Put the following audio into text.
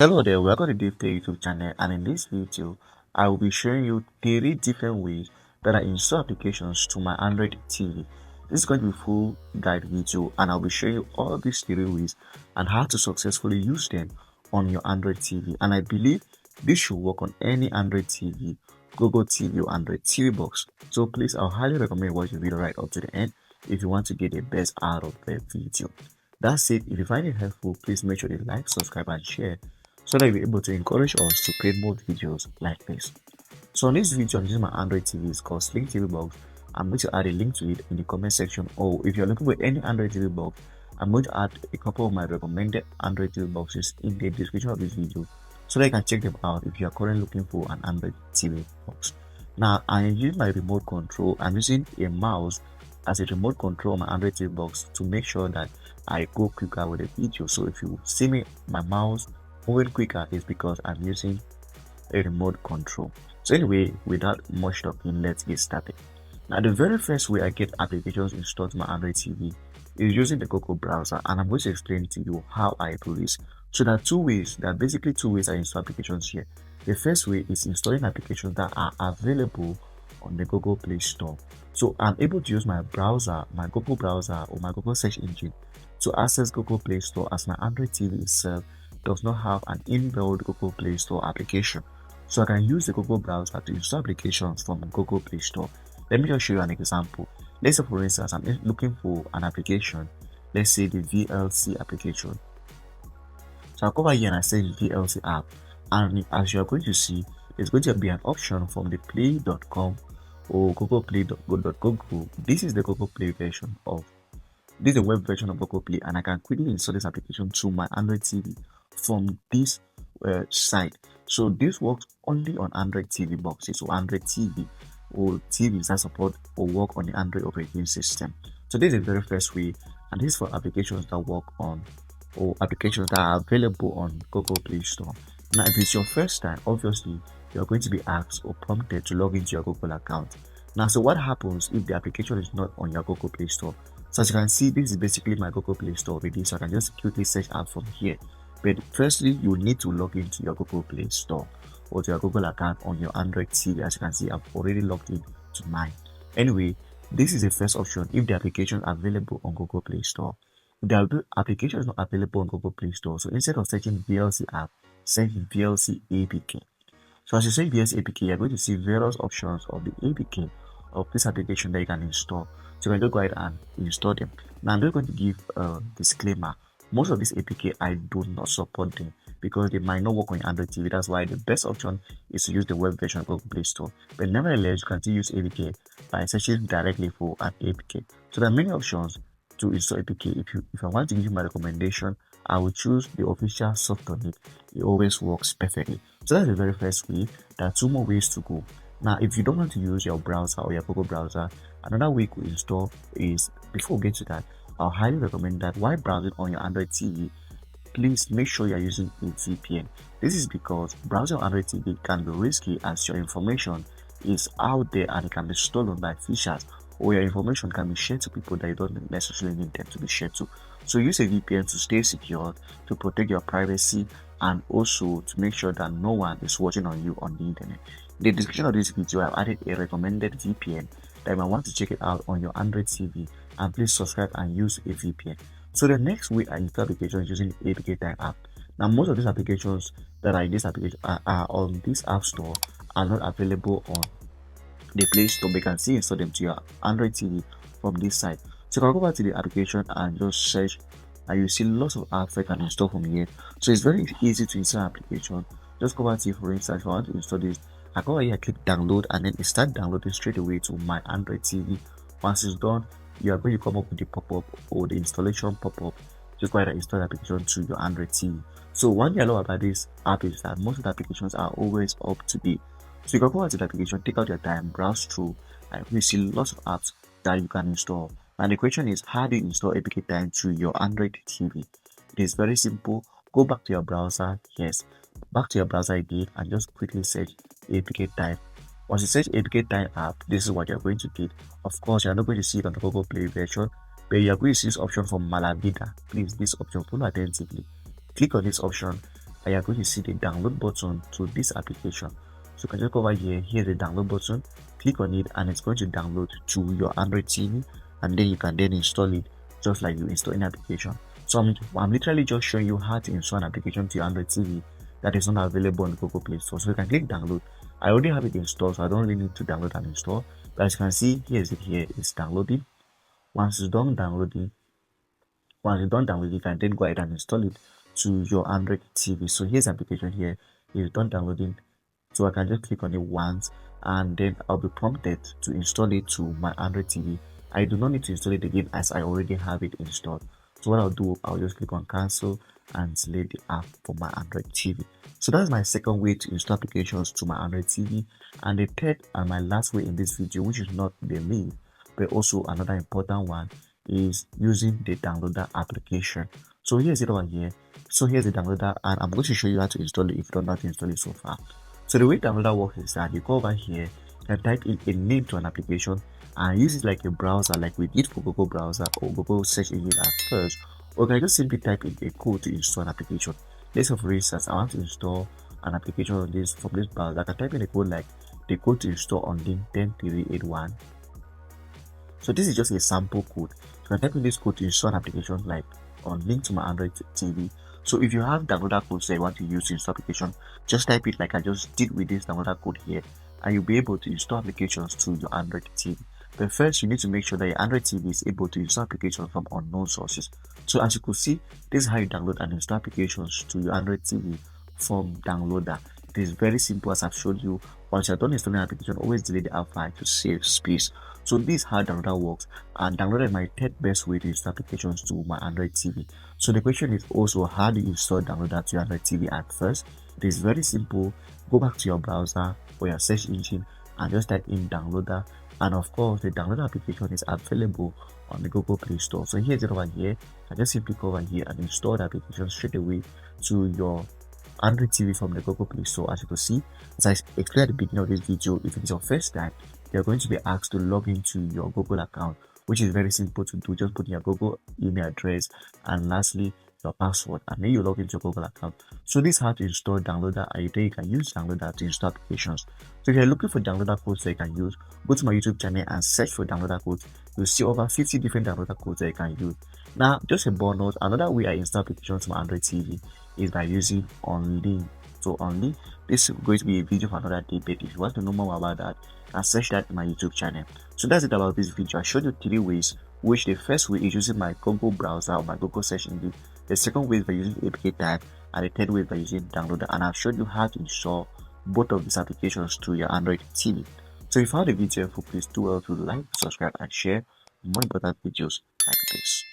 Hello there, welcome to DaveTech YouTube channel, and in this video I will be showing you 3 different ways that I install applications to my Android TV. This is going to be a full guide video and I'll be showing you all these 3 ways and how to successfully use them on your Android TV, and I believe this should work on any Android TV, Google TV or Android TV box. So please, I'll highly recommend watch the video right up to the end if you want to get the best out of the video. That's it. If you find it helpful, please make sure to like, subscribe and share so that you'll be able to encourage us to create more videos like this. So in this video, I'm using my Android TV. It's called Xiaomi TV Box. I'm going to add a link to it in the comment section, or if you're looking for any Android TV box, I'm going to add a couple of my recommended Android TV boxes in the description of this video so that you can check them out if you are currently looking for an Android TV box. Now, I use my remote control. I'm using a mouse as a remote control on my Android TV box to make sure that I go quicker with the video. So if you see me, my mouse moving quicker is because I'm using a remote control. So anyway, without much talking, let's get started. Now, the very first way I get applications installed to my Android TV is using the Google browser, and I'm going to explain to you how I do this. So there are basically two ways I install applications here. The first way is installing applications that are available on the Google Play Store. So I'm able to use my browser, my Google browser or my Google search engine to access Google Play Store, as my Android TV itself does not have an inbuilt Google Play Store application. So I can use the Google browser to install applications from Google Play Store. Let me just show you an example. Let's say, for instance, I'm looking for an application. Let's say the VLC application. So I'll come over here and I say VLC app, and as you are going to see, it's going to be an option from the play.com or Google Play.go.google. This is the Google Play version of this is the web version of Google Play, and I can quickly install this application to my Android TV from this site. So this works only on Android TV boxes or Android TV or TVs that support or work on the Android operating system. So this is the very first way, and this is for applications that work on or applications that are available on Google Play Store. Now, if it's your first time, obviously you're going to be asked or prompted to log into your Google account. Now, so what happens if the application is not on your Google Play Store? So as you can see, this is basically my Google Play Store already, so I can just quickly search out from here. But firstly, you need to log into your Google Play Store or to your Google account on your Android TV. As you can see, I've already logged in to mine. Anyway, this is the first option if the application is available on Google Play Store. If the application is not available on Google Play Store, so instead of searching VLC app, search VLC APK. So as you say VLC APK, you're going to see various options of the APK of this application that you can install. So you can just go ahead and install them. Now I'm just going to give a disclaimer. Most of these APK I do not support them because they might not work on Android TV. That's why the best option is to use the web version of Google Play Store. But nevertheless, you can still use APK by searching directly for an APK. So there are many options to install APK. If I want to give you my recommendation, I will choose the official soft on it. It always works perfectly. So that's the very first way. There are two more ways to go. Now, if you don't want to use your browser or your Google browser, another way to install is, before we get to that, I'll highly recommend that while browsing on your Android TV, please make sure you're using a VPN. This is because browsing on Android TV can be risky, as your information is out there and it can be stolen by phishers, or your information can be shared to people that you don't necessarily need them to be shared to. So use a VPN to stay secure, to protect your privacy, and also to make sure that no one is watching on you on the internet. In the description of this video, I've added a recommended VPN that you might want to check it out on your Android TV, and please subscribe and use a VPN. So the next way I install applications using the APK Time app. Now, most of these applications that are in this application are on this app store are not available on the Play Store, but you can still install them to your Android TV from this site. So you can go back to the application and just search, and you see lots of apps that you can install from here. So it's very easy to install an application. Just go back to, for instance, if I want to install this, I go here, click download, and then it start downloading straight away to my Android TV. Once it's done, you are going to come up with the pop-up or the installation pop-up. Just go ahead and install the application to your Android TV. So one thing I love about this app is that most of the applications are always up to date. So you can go out to the application, take out your time, browse through, and you see lots of apps that you can install. And the question is, how do you install APK Time to your Android TV? It is very simple. Go back to your browser. Yes, back to your browser again, and just quickly search APK Time. Once you search APK Time app, this is what you're going to get. Of course, you're not going to see it on the Google Play version, but you're going to see this option from Malavida. Please, this option, follow attentively. Click on this option, and you're going to see the download button to this application. So you can just go over here. Here's the download button. Click on it and it's going to download to your Android TV, and then you can then install it just like you install an application. So I'm literally just showing you how to install an application to your Android TV that is not available on the Google Play Store. So you can click download. I already have it installed, so I don't really need to download and install. But as you can see, here's it here. It's downloading. Once it's done downloading, you can then go ahead and install it to your Android TV. So here's the application here. It's done downloading. So I can just click on it once and then I'll be prompted to install it to my Android TV. I do not need to install it again as I already have it installed. So what I'll do, I'll just click on cancel and select the app for my Android TV. So that's my second way to install applications to my Android TV. And the third and my last way in this video, which is not the least but also another important one, is using the downloader application. So here's it over here. So here's the downloader, and I'm going to show you how to install it if you don't know how to install it so far. So the way downloader works is that you go over here and type in a name to an application and use it like a browser, like we did for Google browser or Google search engine at first, or you can just simply type in a code to install an application. Let's say for instance, I want to install an application on this from this browser. I can type in a code like the code to install on link 10381. So this is just a sample code. You can type in this code to install an application like on link to my Android TV. So if you have downloader codes that you want to use to install application, just type it like I just did with this downloader code here, and you'll be able to install applications to your Android TV. But first, you need to make sure that your Android TV is able to install applications from unknown sources. So as you could see, this is how you download and install applications to your Android TV from downloader. It is very simple as I've showed you. Once you're done installing an application, always delete the app file to save space. So this is how downloader works, and downloader is my third best way to install applications to my Android TV. So the question is also, how do you install downloader to your Android TV at first? It is very simple. Go back to your browser or your search engine and just type in downloader, and of course the downloader application is available on the Google Play Store. So here's it over here. I just simply go over here and install the application straight away to your Android TV from the Google Play Store. As you can see, as I explained at the beginning of this video, if it's your first time, you're going to be asked to log into your Google account, which is very simple to do. Just put in your Google email address and lastly your password, and then you log into your Google account. So this is how to install downloader, and then you can use downloader to install applications. So if you're looking for downloader codes that you can use, go to my YouTube channel and search for downloader codes. You'll see over 50 different downloader codes that you can use. Now, just a bonus, another way I install applications to my Android TV is by using Only. So Only, this is going to be a video for another day, but if you want to know more about that, and search that in my YouTube channel. So that's it about this video. I showed you 3 ways, which the first way is using my Google browser or my Google search engine. The second way is by using APK type, and the third way is by using downloader. And I've showed you how to install both of these applications to your Android TV. So if you found the video helpful, please do well to like, subscribe, and share more important videos like this.